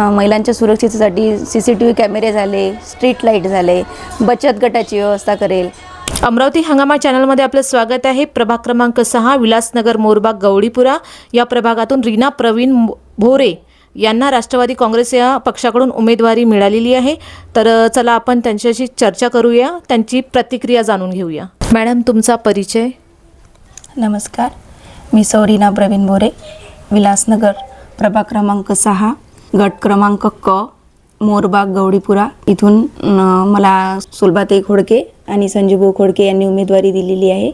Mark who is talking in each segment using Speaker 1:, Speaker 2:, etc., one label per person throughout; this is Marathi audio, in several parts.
Speaker 1: महिलांच्या सुरक्षिततेसाठी CCTV कॅमेरे झाले, स्ट्रीट लाईट झाले, बचत गटाची व्यवस्था करेल।
Speaker 2: अमरावती हंगामा चॅनलमध्ये आपलं स्वागत आहे। प्रभाग क्रमांक 6 विलासनगर मोरबाग गवडीपुरा या प्रभागातून रीना प्रवीण भोरे यांना राष्ट्रवादी काँग्रेस या पक्षाकडून उमेदवारी मिळालेली आहे। तर चला आपण त्यांच्याशी चर्चा करूया, त्यांची प्रतिक्रिया जाणून घेऊया। मॅडम, तुमचा परिचय?
Speaker 1: नमस्कार, मी रीना प्रवीण भोरे, विलासनगर प्रभाग क्रमांक 6 गट क्रमांक क, मोरबाग गवडीपुरा इथून मला सुलभाताई खोडके आणि संजूभाऊ खोडके यांनी उमेदवारी दिलेली आहे।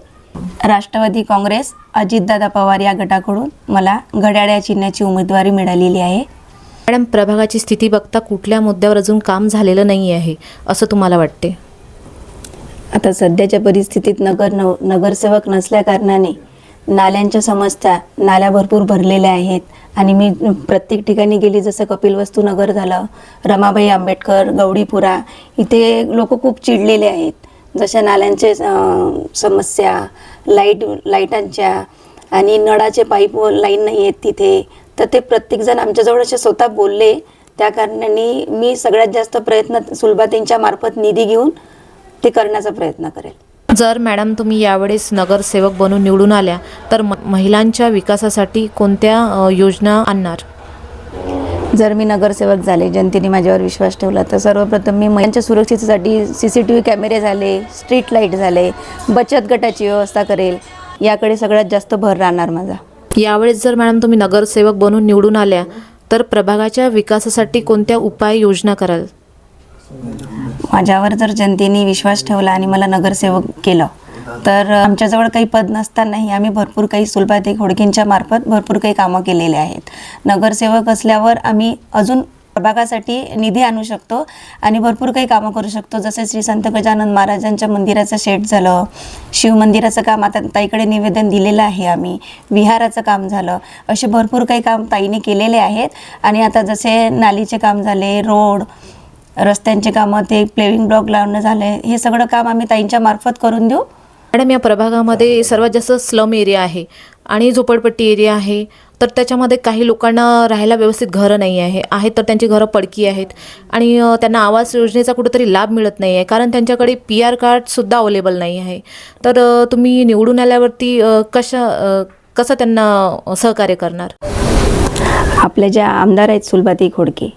Speaker 1: राष्ट्रवादी काँग्रेस अजितदादा पवार या गटाकडून मला घड्याळ या चिन्हाची उमेदवारी मिळालेली आहे।
Speaker 2: मॅडम, प्रभागाची स्थिती बघता कुठल्या मुद्द्यावर अजून काम झालेलं नाही आहे असं तुम्हाला वाटते?
Speaker 1: आता सध्याच्या परिस्थितीत नगरसेवक नसल्या कारणाने नाल्यांच्या समस्या, नाल्या भरपूर भरलेल्या आहेत आणि मी प्रत्येक ठिकाणी गेली, जसं कपिलवस्तू नगर झालं, रमाबाई आंबेडकर, गवडीपुरा, इथे लोक खूप चिडलेले आहेत। जशा नाल्यांचे समस्या, लाईटांच्या आणि नळाचे पाईप लाईन नाही आहेत तिथे, तर ते प्रत्येकजण आमच्याजवळ असे स्वतः बोलले। त्या कारणाने मी सगळ्यात जास्त प्रयत्न सुलभाताईंच्या मार्फत निधी घेऊन ते करण्याचा प्रयत्न करेल।
Speaker 2: जर मॅडम तुम्ही यावेळेस नगरसेवक बनून निवडून आल्या तर महिलांच्या विकासासाठी कोणत्या योजना आणणार?
Speaker 1: जर मी नगरसेवक झाले, जनतेने माझ्यावर विश्वास ठेवला, तर सर्वप्रथम मी महिलांच्या सुरक्षिततेसाठी CCTV कॅमेरे झाले, स्ट्रीट लाईट झाले, बचत गटाची व्यवस्था करेल, याकडे सगळ्यात जास्त भर राहणार माझा।
Speaker 2: यावेळेस जर मॅडम तुम्ही नगरसेवक बनून निवडून आल्या तर प्रभागाच्या विकासासाठी कोणत्या उपाय योजना कराल?
Speaker 1: माझ्यावर जर जनतेने विश्वास ठेवला आणि मला नगरसेवक केलं तर आमच्याजवळ काही पद नसतानाही आम्ही भरपूर काही सुलभाताई खोडकेंच्या मार्फत भरपूर काही कामं केलेले आहेत। नगरसेवक असल्यावर आम्ही अजून प्रभागासाठी निधी आणू शकतो आणि भरपूर काही कामं करू शकतो। जसे श्री संत गजानन महाराजांच्या मंदिराचं शेड झालं, शिवमंदिराचं काम आता ताईकडे निवेदन दिलेलं आहे आम्ही, विहाराचं काम झालं, असे भरपूर काही काम ताईने केलेले आहेत। आणि आता जसे नालीचे काम झाले, रोड रस्त्यांचे कामं, ते प्लेविंग ब्लॉक लावणं झालं, हे सगळं काम आम्ही ताईंच्या मार्फत करून देऊ।
Speaker 2: मॅडम, या प्रभागामध्ये सर्वात जास्त स्लम एरिया आहे आणि झोपडपट्टी एरिया आहे, तर त्याच्यामध्ये काही लोकांना राहायला व्यवस्थित घरं नाही आहे तर त्यांची घरं पडकी आहेत आणि त्यांना आवास योजनेचा कुठेतरी लाभ मिळत नाही आहे, कारण त्यांच्याकडे PR कार्डसुद्धा अवेलेबल नाही आहे। तर तुम्ही निवडून आल्यावरती कसं त्यांना सहकार्य करणार?
Speaker 1: आपल्या ज्या आमदार आहेत सुलभाताई खोडके,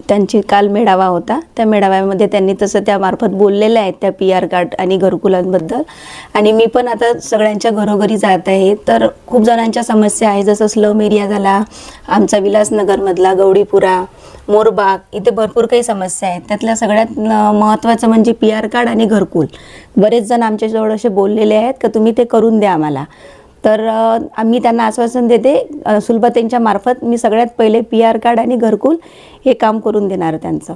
Speaker 1: त्यांची काल मेळावा होता, त्या मेळाव्यामध्ये त्यांनी तसं त्यामार्फत बोललेलं आहे त्या PR कार्ड आणि घरकुलांबद्दल। आणि मी पण आता सगळ्यांच्या घरोघरी जात आहे, तर खूप जणांच्या समस्या आहे, जसं स्लम एरिया झाला आमचा विलासनगरमधला, गवडीपुरा, मोरबाग, इथे भरपूर काही समस्या आहेत। त्यातल्या सगळ्यात महत्त्वाचं म्हणजे PR कार्ड आणि घरकुल। बरेच जण आमच्याजवळ असे बोललेले आहेत की तुम्ही ते करून द्या आम्हाला, तर आम्ही त्यांना आश्वासन देते सुलभाताईंच्या मार्फत मी सगळ्यात पहिले PR कार्ड आणि घरकुल हे काम करून देणार त्यांचं।